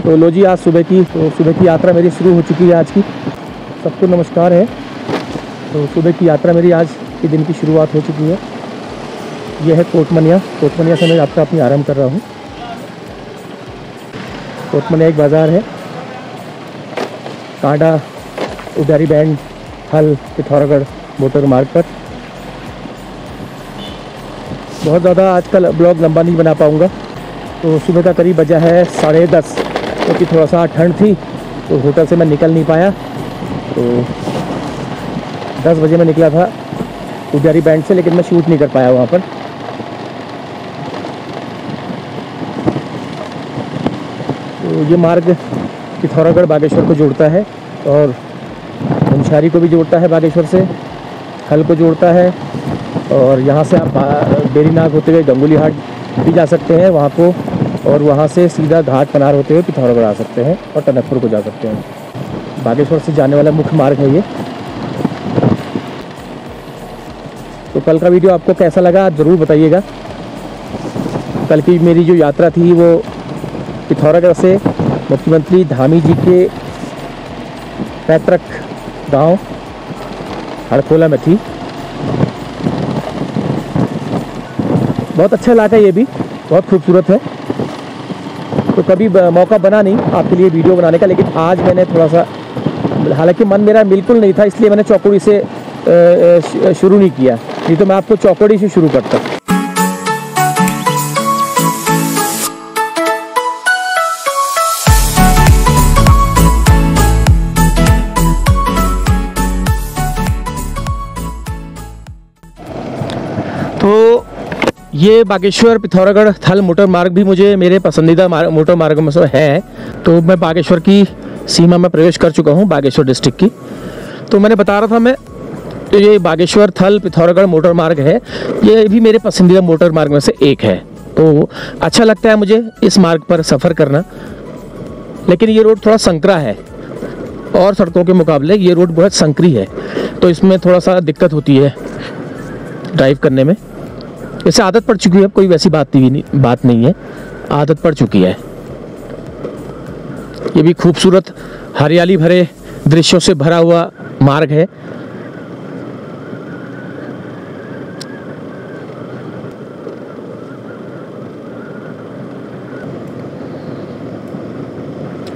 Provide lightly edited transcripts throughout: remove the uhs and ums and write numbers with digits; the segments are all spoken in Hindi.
तो लो जी, आज सुबह की यात्रा मेरी शुरू हो चुकी है आज की। सबको नमस्कार है। तो सुबह की यात्रा मेरी आज के दिन की शुरुआत हो चुकी है। यह है कोटमनिया से मैं यात्रा अपनी आरंभ कर रहा हूँ। कोटमनिया एक बाज़ार है, कांडा उडारी बैंड हल पिथौरागढ़ मोटर मार्ग पर। बहुत ज़्यादा आजकल ब्लॉग लंबा नहीं बना पाऊँगा। तो सुबह का करीब बजा है 10:30, क्योंकि थोड़ा सा ठंड थी तो होटल से मैं निकल नहीं पाया। तो 10 बजे मैं निकला था उडारी बैंड से, लेकिन मैं शूट नहीं कर पाया वहाँ पर। तो ये मार्ग पिथौरागढ़ बागेश्वर को जोड़ता है और मुनस्यारी को भी जोड़ता है, बागेश्वर से हल को जोड़ता है। और यहाँ से आप बेरीनाग होते हुए गंगोली हाट भी जा सकते हैं वहाँ को, और वहाँ से सीधा घाट पनार होते हुए पिथौरागढ़ आ सकते हैं और टनकपुर को जा सकते हैं। बागेश्वर से जाने वाला मुख्य मार्ग है ये। तो कल का वीडियो आपको कैसा लगा ज़रूर बताइएगा। कल की मेरी जो यात्रा थी वो पिथौरागढ़ से मुख्यमंत्री धामी जी के पैतृक गांव हड़खोला में थी। बहुत अच्छा इलाका है, ये भी बहुत खूबसूरत है। तो कभी मौका बना नहीं आपके लिए वीडियो बनाने का, लेकिन आज मैंने थोड़ा सा, हालांकि मन मेरा बिल्कुल नहीं था, इसलिए मैंने चौकोड़ी से शुरू नहीं किया, नहीं तो मैं आपको चौकोड़ी से शुरू करता। तो ये बागेश्वर पिथौरागढ़ थल मोटर मार्ग भी मुझे मेरे पसंदीदा मोटर मार्ग में से है। तो मैं बागेश्वर की सीमा में प्रवेश कर चुका हूँ, बागेश्वर डिस्ट्रिक्ट की। तो मैंने बता रहा था मैं, तो ये बागेश्वर थल पिथौरागढ़ मोटर मार्ग है, ये भी मेरे पसंदीदा मोटर मार्ग में से एक है। तो अच्छा लगता है मुझे इस मार्ग पर सफ़र करना। लेकिन ये रोड थोड़ा संकरा है, और सड़कों के मुकाबले ये रोड बहुत संकरी है, तो इसमें थोड़ा सा दिक्कत होती है ड्राइव करने में। इससे आदत पड़ चुकी है, कोई वैसी बात नहीं है, आदत पड़ चुकी है। ये भी खूबसूरत हरियाली भरे दृश्यों से भरा हुआ मार्ग है।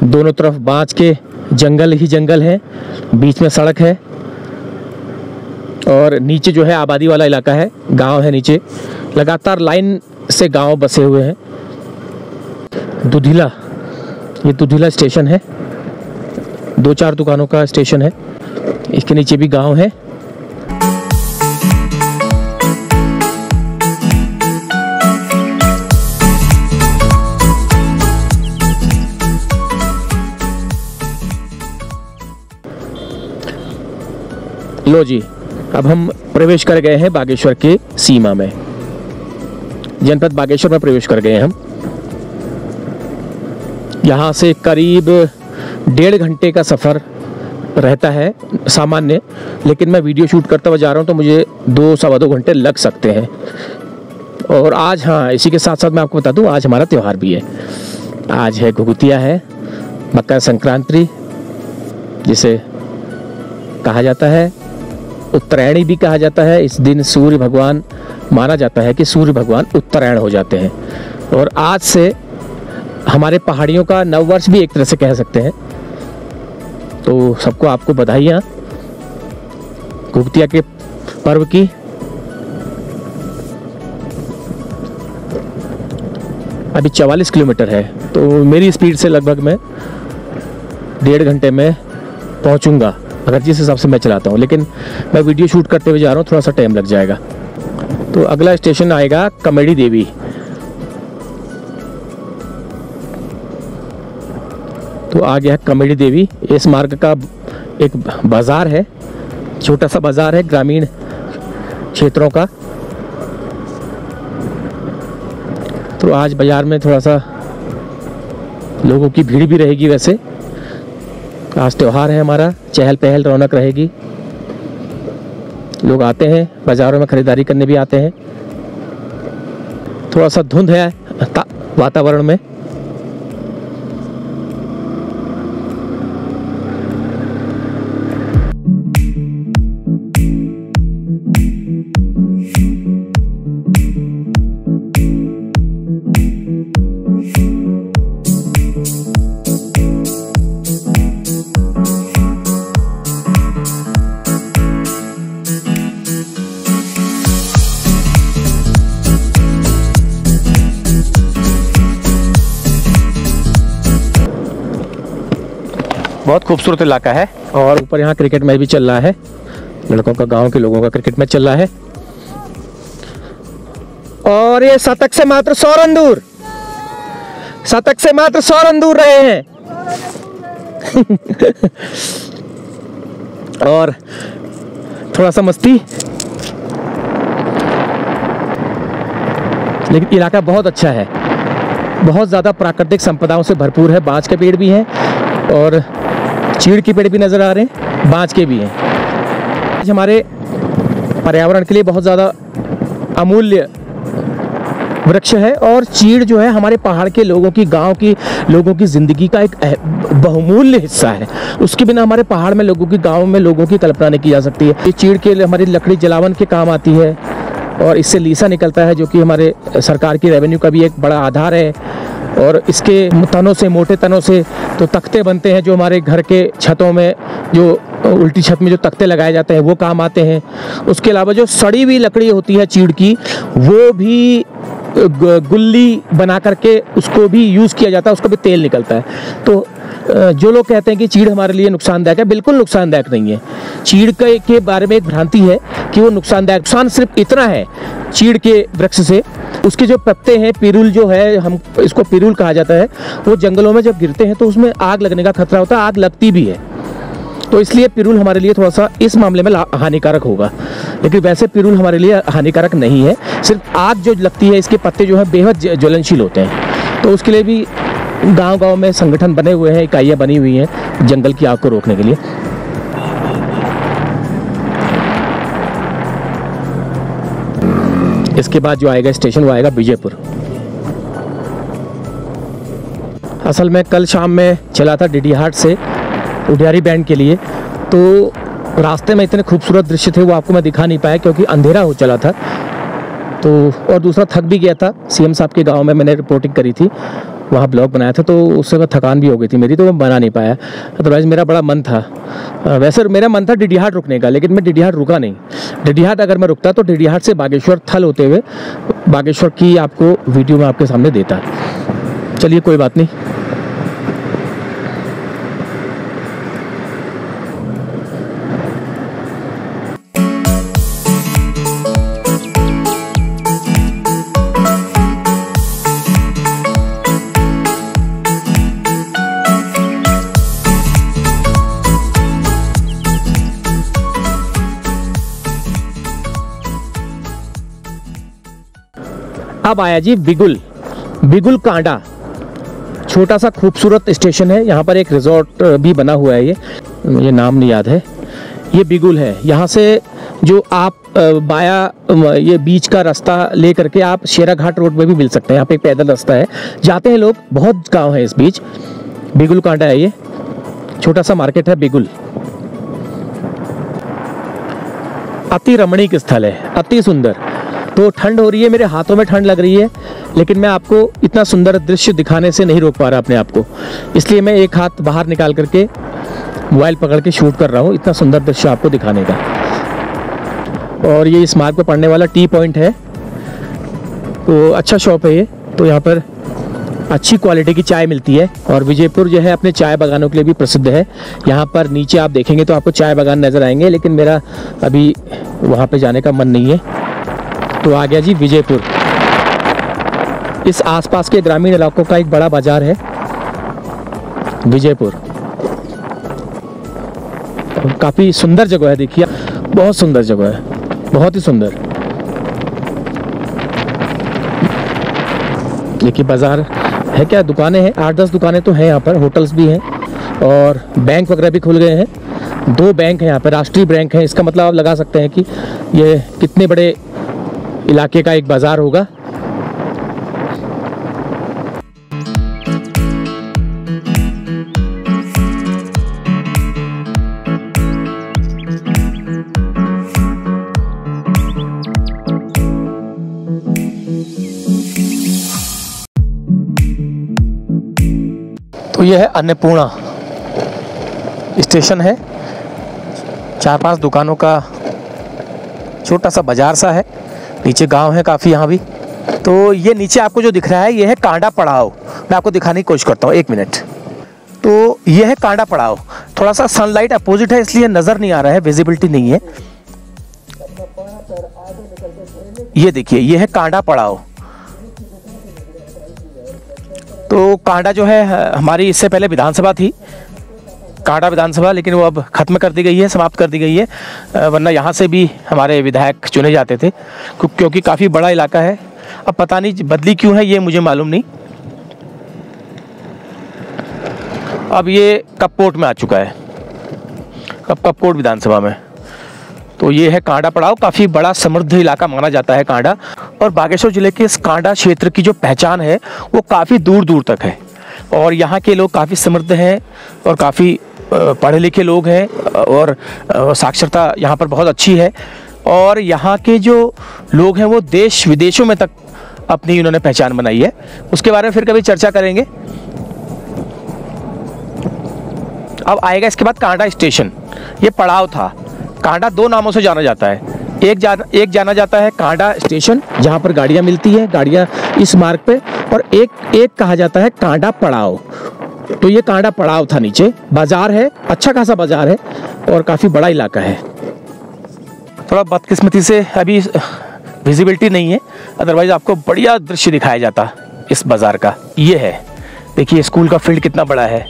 दोनों तरफ बांस के जंगल ही जंगल है, बीच में सड़क है, और नीचे जो है आबादी वाला इलाका है, गांव है नीचे, लगातार लाइन से गांव बसे हुए हैं। दुधिला, ये दुधिला स्टेशन है, 2-4 दुकानों का स्टेशन है, इसके नीचे भी गांव है। लो जी, अब हम प्रवेश कर गए हैं बागेश्वर के सीमा में, जनपद बागेश्वर में प्रवेश कर गए हैं हम। यहाँ से करीब 1.5 घंटे का सफ़र रहता है सामान्य, लेकिन मैं वीडियो शूट करता हुआ जा रहा हूँ तो मुझे 2-2.25 घंटे लग सकते हैं। और आज, हाँ, इसी के साथ साथ मैं आपको बता दूँ, आज हमारा त्यौहार भी है। आज है घुघुतिया है, मकर संक्रांति जिसे कहा जाता है, उत्तरायणी भी कहा जाता है। इस दिन सूर्य भगवान, माना जाता है कि सूर्य भगवान उत्तरायण हो जाते हैं, और आज से हमारे पहाड़ियों का नववर्ष भी एक तरह से कह सकते हैं। तो सबको आपको बधाइयाँ घुघुतिया के पर्व की। अभी 44 किलोमीटर है, तो मेरी स्पीड से लगभग मैं 1.5 घंटे में पहुंचूंगा, अगर जिस हिसाब से मैं चलाता हूँ। लेकिन मैं वीडियो शूट करते हुए जा रहा हूँ, थोड़ा सा टाइम लग जाएगा। तो अगला स्टेशन आएगा कमेडी देवी। तो आ गया कमेडी देवी। इस मार्ग का एक बाज़ार है, छोटा सा बाज़ार है ग्रामीण क्षेत्रों का। तो आज बाज़ार में थोड़ा सा लोगों की भीड़ भी रहेगी। वैसे आज त्यौहार है हमारा, चहल पहल रौनक रहेगी। लोग आते हैं बाज़ारों में, ख़रीदारी करने भी आते हैं। थोड़ा सा धुंध है वातावरण में, बहुत खूबसूरत इलाका है। और ऊपर यहाँ क्रिकेट मैच भी चल रहा है, लड़कों का, गांव के लोगों का क्रिकेट मैच चल रहा है। और ये शतक से मात्र 100 रन दूर, शतक से मात्र 100 रन दूर रहे हैं। और थोड़ा सा मस्ती, लेकिन इलाका बहुत अच्छा है, बहुत ज़्यादा प्राकृतिक संपदाओं से भरपूर है। बांज के पेड़ भी हैं और चीड़ के पेड़ भी नज़र आ रहे हैं, बांज के भी हैं। हमारे पर्यावरण के लिए बहुत ज़्यादा अमूल्य वृक्ष है। और चीड़ जो है हमारे पहाड़ के लोगों की, गांव की लोगों की ज़िंदगी का एक बहुमूल्य हिस्सा है। उसके बिना हमारे पहाड़ में लोगों की, गांव में लोगों की कल्पना नहीं की जा सकती है। ये चीड़ के हमारी लकड़ी जलावन के काम आती है और इससे लीसा निकलता है, जो कि हमारे सरकार की रेवेन्यू का भी एक बड़ा आधार है। और इसके तनों से, मोटे तनों से तो तख्ते बनते हैं, जो हमारे घर के छतों में, जो उल्टी छत में जो तख्ते लगाए जाते हैं वो काम आते हैं। उसके अलावा जो सड़ी हुई लकड़ी होती है चीड़ की, वो भी गुल्ली बना करके उसको भी यूज़ किया जाता है, उसको भी तेल निकलता है। तो जो लोग कहते हैं कि चीड़ हमारे लिए नुकसानदायक है, बिल्कुल नुकसानदायक नहीं है। चीड़ के बारे में एक भ्रांति है कि वो नुकसानदायक, नुकसान सिर्फ इतना है चीड़ के वृक्ष से, उसके जो पत्ते हैं, पिरुल जो है, हम इसको पिरुल कहा जाता है, वो जंगलों में जब गिरते हैं तो उसमें आग लगने का खतरा होता है, आग लगती भी है। तो इसलिए पिरुल हमारे लिए थोड़ा सा इस मामले में हानिकारक होगा, लेकिन वैसे पिरुल हमारे लिए हानिकारक नहीं है। सिर्फ आग जो लगती है, इसके पत्ते जो है बेहद ज्वलनशील होते हैं। तो उसके लिए भी गांव-गांव में संगठन बने हुए हैं, इकाइयाँ बनी हुई हैं जंगल की आग को रोकने के लिए। इसके बाद जो आएगा स्टेशन, वो आएगा विजयपुर। असल में कल शाम में चला था डीडीहाट से उडियारी बैंड के लिए, तो रास्ते में इतने खूबसूरत दृश्य थे वो आपको मैं दिखा नहीं पाया क्योंकि अंधेरा हो चला था। तो और दूसरा थक भी गया था। सीएम साहब के गांव में मैंने रिपोर्टिंग करी थी, वहाँ ब्लॉग बनाया था, तो उससे मैं थकान भी हो गई थी मेरी, तो मैं बना नहीं पाया। अदरवाइज़ मेरा बड़ा मन था, वैसे मेरा मन था डीडीहाट रुकने का, लेकिन मैं डीडीहाट रुका नहीं। डीडीहाट अगर मैं रुकता तो डीडीहाट से बागेश्वर थल होते हुए बागेश्वर की आपको वीडियो में आपके सामने देता। चलिए कोई बात नहीं। अब आया जी बिगुल कांडा, छोटा सा खूबसूरत स्टेशन है। यहाँ पर एक रिजॉर्ट भी बना हुआ है, ये नाम नहीं याद है। ये बिगुल है। यहाँ से जो आप बाया ये बीच का रास्ता ले करके आप शेरा घाट रोड में भी मिल सकते हैं। यहाँ पे एक पैदल रास्ता है, जाते हैं लोग, बहुत गांव है इस बीच। बिगुल कांडा है, ये छोटा सा मार्केट है बिगुल। अति रमणीक स्थल है, अति सुंदर। तो ठंड हो रही है, मेरे हाथों में ठंड लग रही है, लेकिन मैं आपको इतना सुंदर दृश्य दिखाने से नहीं रोक पा रहा अपने आप को, इसलिए मैं एक हाथ बाहर निकाल करके मोबाइल पकड़ के शूट कर रहा हूँ इतना सुंदर दृश्य आपको दिखाने का। और ये इस मार्ग पर पड़ने वाला टी पॉइंट है, तो अच्छा शॉप है ये। तो यहाँ पर अच्छी क्वालिटी की चाय मिलती है। और विजयपुर जो है अपने चाय बागानों के लिए भी प्रसिद्ध है। यहाँ पर नीचे आप देखेंगे तो आपको चाय बागान नज़र आएंगे, लेकिन मेरा अभी वहाँ पे जाने का मन नहीं है। तो आ गया जी विजयपुर। इस आसपास के ग्रामीण इलाकों का एक बड़ा बाजार है विजयपुर। काफ़ी सुंदर जगह है, देखिए बहुत सुंदर जगह है, बहुत ही सुंदर। देखिए बाजार है, क्या दुकानें हैं, 8-10 दुकानें तो हैं यहाँ पर, होटल्स भी हैं और बैंक वगैरह भी खुल गए हैं। 2 बैंक हैं यहाँ पर, राष्ट्रीय बैंक है। इसका मतलब आप लगा सकते हैं कि ये कितने बड़े इलाके का एक बाजार होगा। तो यह है अन्नपूर्णा स्टेशन है। 4-5 दुकानों का छोटा सा बाजार सा है, नीचे गांव है काफ़ी यहाँ भी। तो ये नीचे आपको जो दिख रहा है ये है कांडा पड़ाव। मैं आपको दिखाने की कोशिश करता हूँ, 1 मिनट। तो ये है कांडा पड़ाव। थोड़ा सा सनलाइट अपोजिट है इसलिए नज़र नहीं आ रहा है, विजिबिलिटी नहीं है। ये देखिए, ये है कांडा पड़ाव। तो कांडा जो है हमारी इससे पहले विधानसभा थी, कांडा विधानसभा, लेकिन वो अब खत्म कर दी गई है, समाप्त कर दी गई है। वरना यहाँ से भी हमारे विधायक चुने जाते थे, क्योंकि काफ़ी बड़ा इलाका है। अब पता नहीं बदली क्यों है, ये मुझे मालूम नहीं। अब ये कपकोट में आ चुका है, कपकोट विधानसभा में। तो ये है कांडा पड़ाव। काफ़ी बड़ा समृद्ध इलाका माना जाता है कांडा। और बागेश्वर जिले के इस कांडा क्षेत्र की जो पहचान है वो काफ़ी दूर दूर तक है। और यहाँ के लोग काफ़ी समृद्ध हैं और काफ़ी पढ़े लिखे लोग हैं, और साक्षरता यहाँ पर बहुत अच्छी है। और यहाँ के जो लोग हैं वो देश विदेशों में तक अपनी इन्होंने पहचान बनाई है। उसके बारे में फिर कभी चर्चा करेंगे। अब आएगा इसके बाद कांडा स्टेशन। ये पड़ाव था। कांडा दो नामों से जाना जाता है। एक जाना जाता है कांडा स्टेशन, जहाँ पर गाड़ियाँ मिलती हैं, गाड़ियाँ इस मार्ग पे, और एक कहा जाता है कांडा पड़ाव। तो ये कांडा पड़ाव था। नीचे बाजार है, अच्छा खासा बाजार है और काफ़ी बड़ा इलाका है। थोड़ा बदकिस्मती से अभी विजिबिलिटी नहीं है, अदरवाइज आपको बढ़िया दृश्य दिखाया जाता इस बाजार का। ये है, देखिए स्कूल का फील्ड कितना बड़ा है।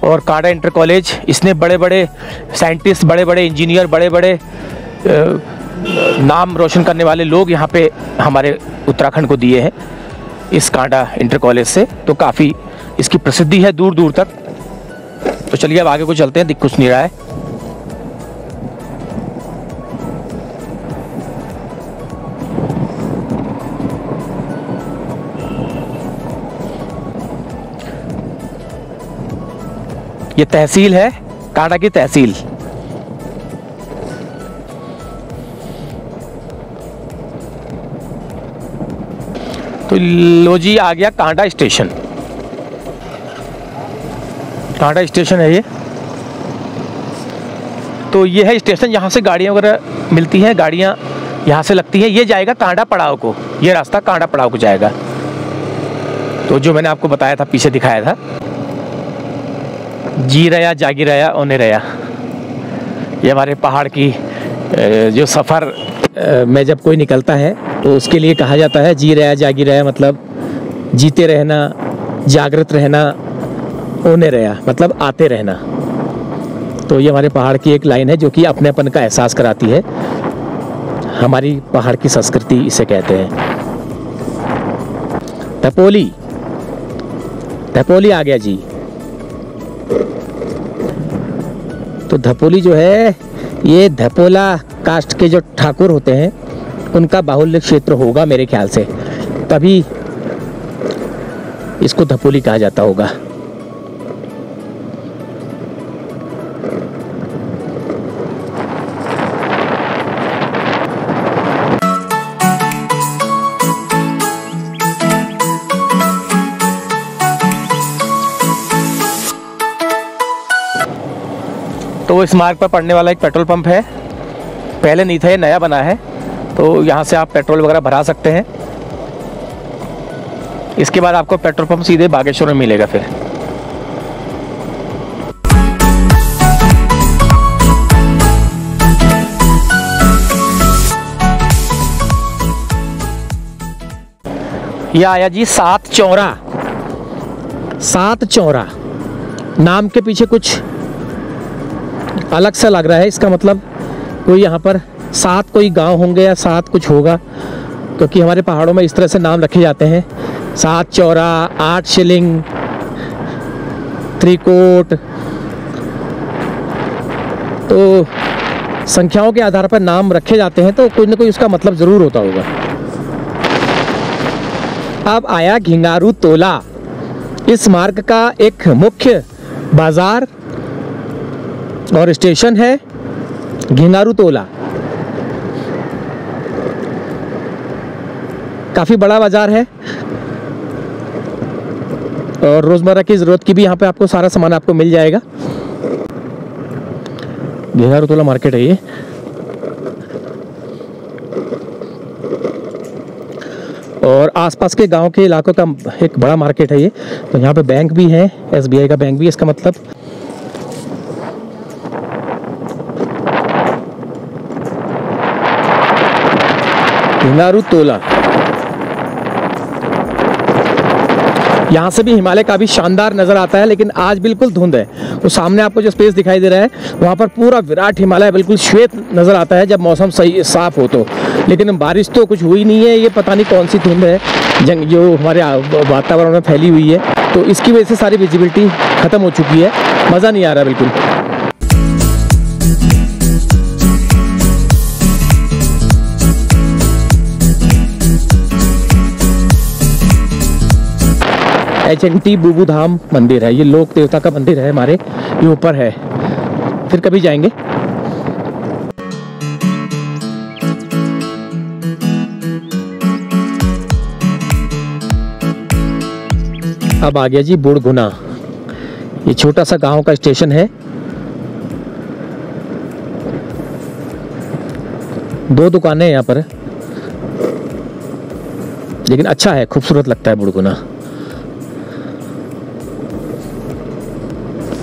और कांडा इंटर कॉलेज, इसने बड़े बड़े साइंटिस्ट, बड़े बड़े इंजीनियर, बड़े बड़े नाम रोशन करने वाले लोग यहाँ पे हमारे उत्तराखंड को दिए हैं इस कांडा इंटर कॉलेज से। तो काफ़ी इसकी प्रसिद्धि है दूर दूर तक। तो चलिए अब आगे को चलते हैं, दिख कुछ नहीं रहा है। ये तहसील है, कांडा की तहसील। तो लो जी, आ गया कांडा स्टेशन। कांडा स्टेशन है ये। तो ये है स्टेशन, यहाँ से गाड़ियाँ वगैरह मिलती हैं, गाड़ियाँ यहाँ से लगती हैं। ये जाएगा कांडा पड़ाव को, ये रास्ता कांडा पड़ाव को जाएगा। तो जो मैंने आपको बताया था, पीछे दिखाया था, जी रया जागी रया ओने रया, ये हमारे पहाड़ की जो सफ़र में जब कोई निकलता है तो उसके लिए कहा जाता है जी रया जागी रया, मतलब जीते रहना, जागृत रहना, ओने रया मतलब आते रहना। तो ये हमारे पहाड़ की एक लाइन है जो कि अपनेपन का एहसास कराती है। हमारी पहाड़ की संस्कृति इसे कहते हैं। धपोली, धपोली आ गया जी। तो धपोली जो है, ये धपोला कास्ट के जो ठाकुर होते हैं उनका बाहुल्य क्षेत्र होगा मेरे ख्याल से, तभी इसको धपोली कहा जाता होगा। तो इस मार्ग पर पड़ने वाला एक पेट्रोल पंप है, पहले नहीं था, ये नया बना है। तो यहाँ से आप पेट्रोल वगैरह भरा सकते हैं। इसके बाद आपको पेट्रोल पंप सीधे बागेश्वर में मिलेगा। फिर यह आया जी सात चौरा। सात चौरा नाम के पीछे कुछ अलग सा लग रहा है। इसका मतलब कोई यहाँ पर सात कोई गांव होंगे या सात कुछ होगा, क्योंकि हमारे पहाड़ों में इस तरह से नाम रखे जाते हैं। सात चौरा, आठ शिलिंग, त्रिकोट। तो संख्याओं के आधार पर नाम रखे जाते हैं, तो कोई ना कोई उसका मतलब ज़रूर होता होगा। अब आया घिंगारू तोला। इस मार्ग का एक मुख्य बाजार और स्टेशन है घिंगारू तोला। काफ़ी बड़ा बाजार है और रोज़मर्रा की ज़रूरत की भी यहाँ पे आपको सारा सामान आपको मिल जाएगा। घिंगारू तोला मार्केट है ये। और आसपास के गांव के इलाकों का एक बड़ा मार्केट है ये। तो यहाँ पे बैंक भी है, SBI का बैंक भी है इसका मतलब। हिंगारू तोला, यहाँ से भी हिमालय काफ़ी शानदार नज़र आता है, लेकिन आज बिल्कुल धुंध है। तो सामने आपको जो स्पेस दिखाई दे रहा है वहाँ पर पूरा विराट हिमालय बिल्कुल श्वेत नज़र आता है जब मौसम सही साफ हो तो। लेकिन बारिश तो कुछ हुई नहीं है, ये पता नहीं कौन सी धुंध है जो हमारे वातावरण में फैली हुई है, तो इसकी वजह से सारी विजिबिलिटी ख़त्म हो चुकी है, मज़ा नहीं आ रहा बिल्कुल। HNT बुबू धाम मंदिर है, ये लोक देवता का मंदिर है हमारे, ये ऊपर है, फिर कभी जाएंगे। अब आ गया जी बुड़गुना, ये छोटा सा गांव का स्टेशन है। 2 दुकानें हैं यहाँ पर, लेकिन अच्छा है, खूबसूरत लगता है बुड़गुना।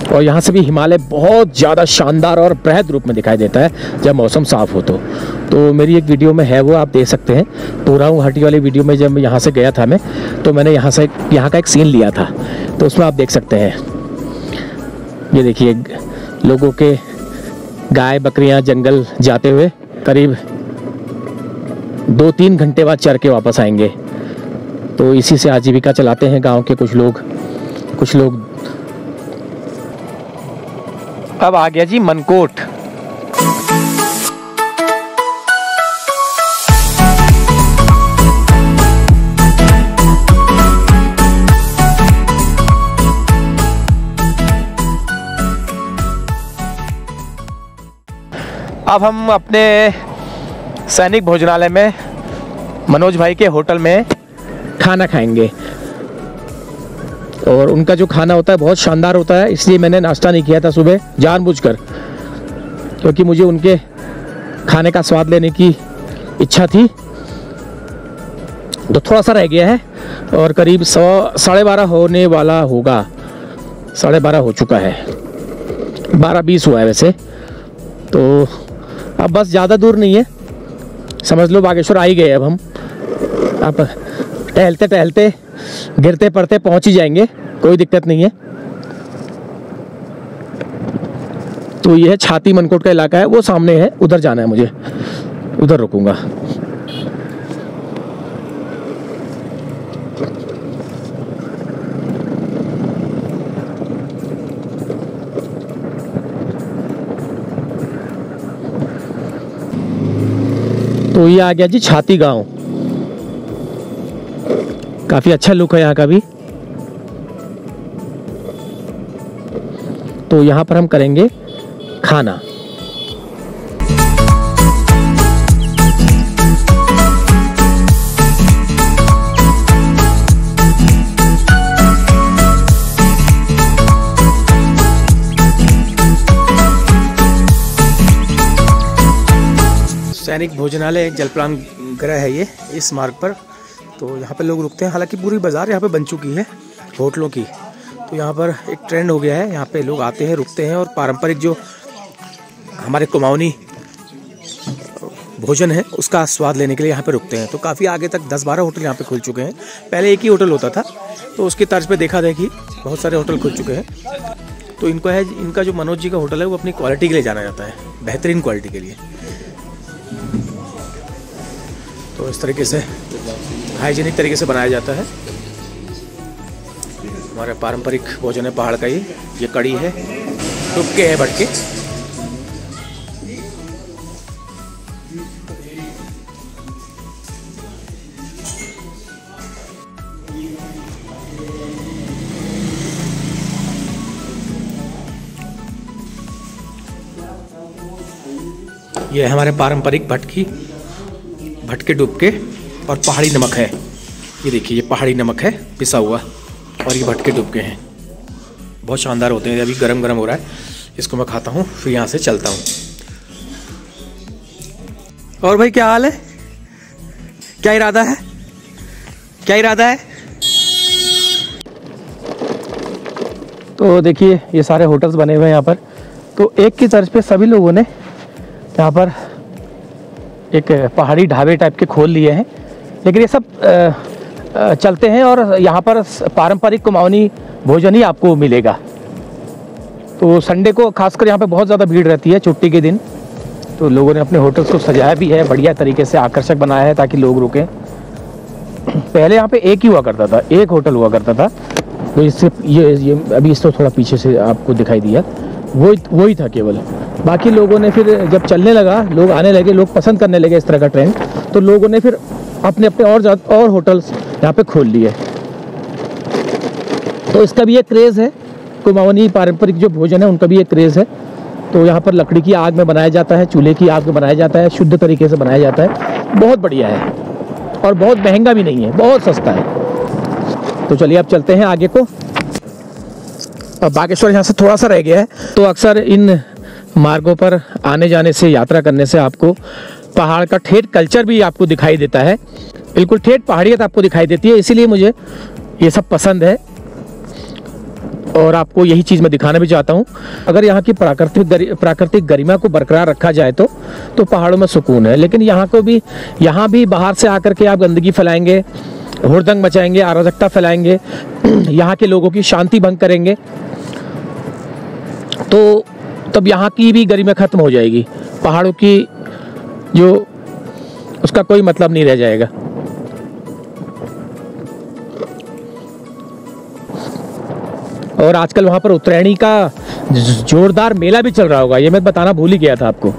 और यहाँ से भी हिमालय बहुत ज़्यादा शानदार और बृहद रूप में दिखाई देता है जब मौसम साफ़ हो तो मेरी एक वीडियो में है, वो आप देख सकते हैं। तोराऊ घाटी वाली वीडियो में जब यहाँ से गया था मैं, तो मैंने यहाँ का एक सीन लिया था, तो उसमें आप देख सकते हैं। ये देखिए लोगों के गाय बकरियाँ जंगल जाते हुए करीब 2-3 घंटे बाद चर के वापस आएंगे। तो इसी से आजीविका चलाते हैं गाँव के कुछ लोग। अब आ गया जी मनकोट। अब हम अपने सैनिक भोजनालय में मनोज भाई के होटल में खाना खाएंगे, और उनका जो खाना होता है बहुत शानदार होता है, इसलिए मैंने नाश्ता नहीं किया था सुबह जानबूझकर, क्योंकि मुझे उनके खाने का स्वाद लेने की इच्छा थी। तो थोड़ा सा रह गया है और करीब 12:30 होने वाला होगा, 12:30 हो चुका है, 12:20 हुआ है वैसे। तो अब बस ज़्यादा दूर नहीं है, समझ लो बागेश्वर आ ही गए। अब हम टहलते टहलते गिरते पड़ते पहुंच ही जाएंगे, कोई दिक्कत नहीं है। तो यह है छाती मनकोट का इलाका है, वो सामने है, उधर जाना है मुझे, उधर रुकूंगा। तो ये आ गया जी छाती गांव, काफी अच्छा लुक है यहाँ का भी। तो यहाँ पर हम करेंगे खाना। सैनिक भोजनालय एक जलप्राण गृह है ये, इस मार्ग पर। तो यहाँ पे लोग रुकते हैं, हालांकि पूरी बाज़ार यहाँ पे बन चुकी है होटलों की। तो यहाँ पर एक ट्रेंड हो गया है, यहाँ पे लोग आते हैं, रुकते हैं, और पारंपरिक जो हमारे कुमाऊनी भोजन है उसका स्वाद लेने के लिए यहाँ पे रुकते हैं। तो काफ़ी आगे तक 10-12 होटल यहाँ पे खुल चुके हैं। पहले एक ही होटल होता था, तो उसकी तर्ज पे देखा देखी बहुत सारे होटल खुल चुके हैं। तो इनका जो मनोज जी का होटल है वो अपनी क्वालिटी के लिए जाना जाता है, बेहतरीन क्वालिटी के लिए। तो इस तरीके से हाइजीनिक तरीके से बनाया जाता है। हमारा पारंपरिक भोजन है पहाड़ का, ये कड़ी है, टुपके हैं, भटके। ये हमारे पारंपरिक भटके डुबके और पहाड़ी नमक है। ये देखिए, ये पहाड़ी नमक है पिसा हुआ, और ये भटके डुबके हैं, बहुत शानदार होते हैं। अभी गरम गरम हो रहा है, इसको मैं खाता हूँ, फिर यहाँ से चलता हूँ। और भाई क्या हाल है, क्या इरादा है? क्या इरादा है? तो देखिए ये सारे होटल्स बने हुए हैं यहाँ पर। तो एक की तर्ज पे सभी लोगों ने यहाँ पर एक पहाड़ी ढाबे टाइप के खोल लिए हैं, लेकिन ये सब चलते हैं और यहाँ पर पारंपरिक कुमाऊनी भोजन ही आपको मिलेगा। तो संडे को खासकर यहाँ पे बहुत ज़्यादा भीड़ रहती है छुट्टी के दिन। तो लोगों ने अपने होटल्स को सजाया भी है, बढ़िया तरीके से आकर्षक बनाया है ताकि लोग रुकें। पहले यहाँ पे एक ही हुआ करता था, एक होटल हुआ करता था। तो इससे ये अभी इसको थोड़ा पीछे से आपको दिखाई दिया, वही था केवल। बाकी लोगों ने फिर जब चलने लगा, लोग आने लगे, लोग पसंद करने लगे इस तरह का ट्रेंड, तो लोगों ने फिर अपने अपने और होटल्स यहाँ पे खोल लिए। तो इसका भी एक क्रेज़ है, कुमाऊनी पारंपरिक जो भोजन है उनका भी एक क्रेज़ है। तो यहाँ पर लकड़ी की आग में बनाया जाता है, चूल्हे की आग में बनाया जाता है, शुद्ध तरीके से बनाया जाता है। बहुत बढ़िया है और बहुत महंगा भी नहीं है, बहुत सस्ता है। तो चलिए अब चलते हैं आगे को। अब बागेश्वर यहाँ से थोड़ा सा रह गया है। तो अक्सर इन मार्गों पर आने जाने से, यात्रा करने से आपको पहाड़ का ठेठ कल्चर भी आपको दिखाई देता है, बिल्कुल ठेठ पहाड़ियत आपको दिखाई देती है। इसीलिए मुझे ये सब पसंद है और आपको यही चीज़ मैं दिखाना भी चाहता हूँ। अगर यहाँ की प्राकृतिक गरिमा को बरकरार रखा जाए तो पहाड़ों में सुकून है। लेकिन यहाँ भी बाहर से आकर के आप गंदगी फैलाएंगे, हुड़दंग मचाएंगे, अराजकता फैलाएंगे, यहाँ के लोगों की शांति भंग करेंगे, तो तब यहाँ की भी गरिमा खत्म हो जाएगी। पहाड़ों की जो उसका कोई मतलब नहीं रह जाएगा। और आजकल वहाँ पर उत्तरायणी का जोरदार मेला भी चल रहा होगा, ये मैं बताना भूल ही गया था आपको।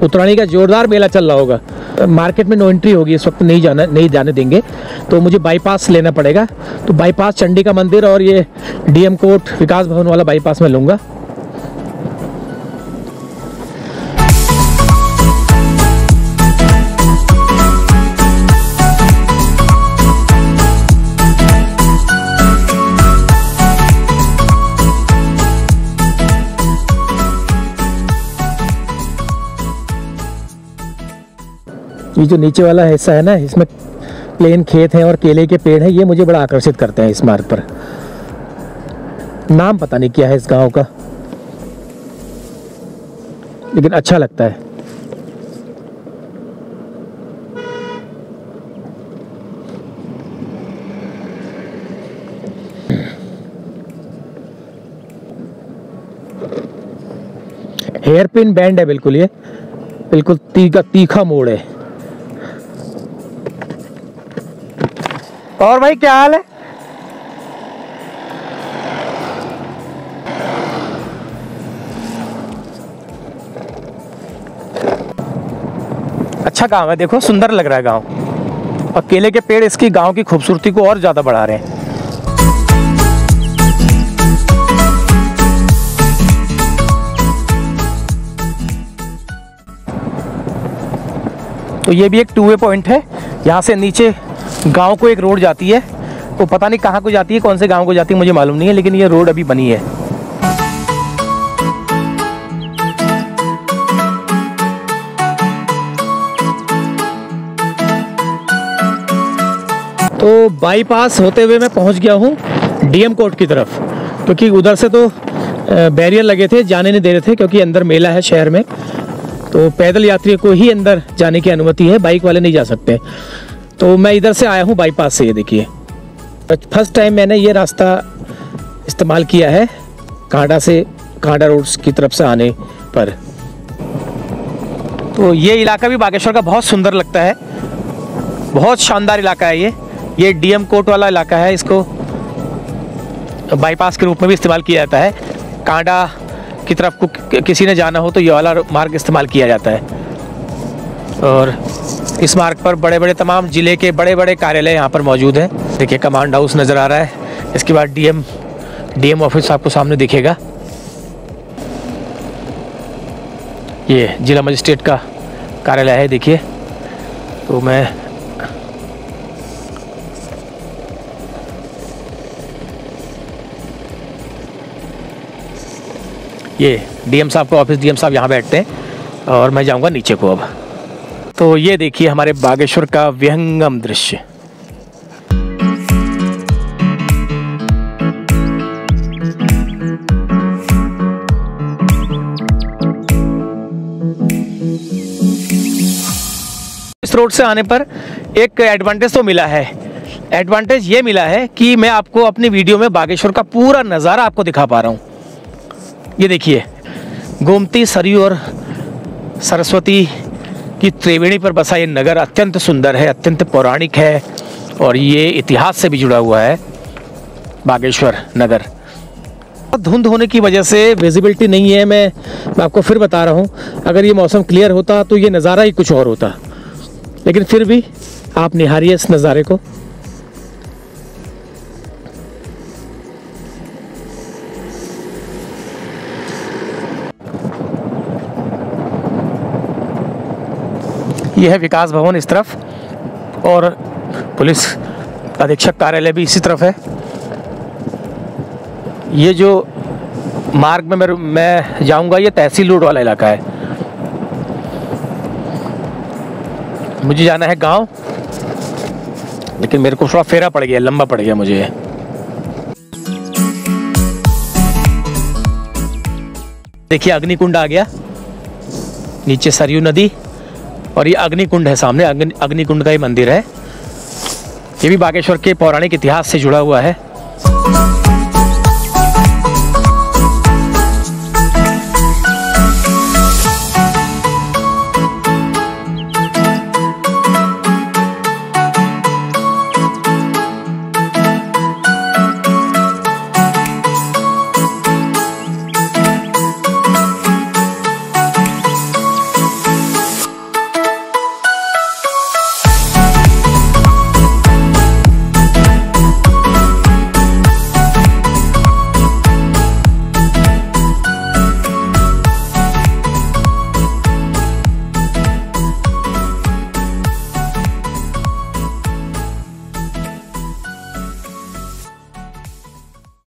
उत्तरायणी का जोरदार मेला चल रहा होगा। मार्केट में नो एंट्री होगी इस वक्त, नहीं जाने देंगे, तो मुझे बाईपास लेना पड़ेगा। तो बाईपास चंडी का मंदिर और ये डीएम कोर्ट विकास भवन वाला बाईपास में लूँगा। ये जो नीचे वाला हिस्सा है ना, इसमें प्लेन खेत हैं और केले के पेड़ हैं, ये मुझे बड़ा आकर्षित करते हैं इस मार्ग पर। नाम पता नहीं क्या है इस गांव का, लेकिन अच्छा लगता है। हेयर पिन बैंड है बिल्कुल, ये बिल्कुल तीखा मोड़ है। और भाई क्या हाल है? अच्छा गांव है, देखो सुंदर लग रहा है गांव, और केले के पेड़ इसकी गांव की खूबसूरती को और ज्यादा बढ़ा रहे हैं। तो ये भी एक टू वे पॉइंट है, यहाँ से नीचे गांव को एक रोड जाती है, तो पता नहीं कहाँ को जाती है, कौन से गांव को जाती है मुझे मालूम नहीं है, लेकिन ये रोड अभी बनी है। तो बाईपास होते हुए मैं पहुंच गया हूँ डीएम कोर्ट की तरफ, क्योंकि उधर से तो बैरियर लगे थे, जाने नहीं दे रहे थे, क्योंकि अंदर मेला है शहर में, तो पैदल यात्रियों को ही अंदर जाने की अनुमति है, बाइक वाले नहीं जा सकते। तो मैं इधर से आया हूँ बाईपास से। ये देखिए फर्स्ट टाइम मैंने ये रास्ता इस्तेमाल किया है कांडा रोड्स की तरफ से आने पर। तो ये इलाका भी बागेश्वर का बहुत सुंदर लगता है, बहुत शानदार इलाका है ये डीएम कोर्ट वाला इलाका है, इसको बाईपास के रूप में भी इस्तेमाल किया जाता है। कांडा की तरफ को किसी ने जाना हो तो ये वाला मार्ग इस्तेमाल किया जाता है। और इस मार्ग पर बड़े बड़े तमाम ज़िले के बड़े बड़े कार्यालय यहाँ पर मौजूद हैं। देखिए कमांड हाउस नज़र आ रहा है, इसके बाद डीएम ऑफिस आपको सामने दिखेगा। ये जिला मजिस्ट्रेट का कार्यालय है, देखिए। तो मैं ये डीएम साहब का ऑफिस, डीएम साहब यहाँ बैठते हैं, और मैं जाऊँगा नीचे को अब। तो ये देखिए हमारे बागेश्वर का विहंगम दृश्य। इस रोड से आने पर एक एडवांटेज तो मिला है। एडवांटेज ये मिला है कि मैं आपको अपनी वीडियो में बागेश्वर का पूरा नज़ारा आपको दिखा पा रहा हूँ। ये देखिए गोमती, सरयू और सरस्वती की त्रिवेणी पर बसा ये नगर अत्यंत सुंदर है, अत्यंत पौराणिक है और ये इतिहास से भी जुड़ा हुआ है बागेश्वर नगर। धुंध होने की वजह से विजिबिलिटी नहीं है। मैं आपको फिर बता रहा हूँ, अगर ये मौसम क्लियर होता तो ये नज़ारा ही कुछ और होता, लेकिन फिर भी आप निहारिए इस नज़ारे को। यह है विकास भवन इस तरफ और पुलिस अधीक्षक कार्यालय भी इसी तरफ है। ये जो मार्ग में मैं जाऊंगा ये तहसील रोड वाला इलाका है। मुझे जाना है गांव, लेकिन मेरे को थोड़ा फेरा पड़ गया, लंबा पड़ गया मुझे। देखिए अग्निकुंड आ गया, नीचे सरयू नदी और ये अग्निकुंड है सामने। अग्निकुंड का ही मंदिर है। ये भी बागेश्वर के पौराणिक इतिहास से जुड़ा हुआ है।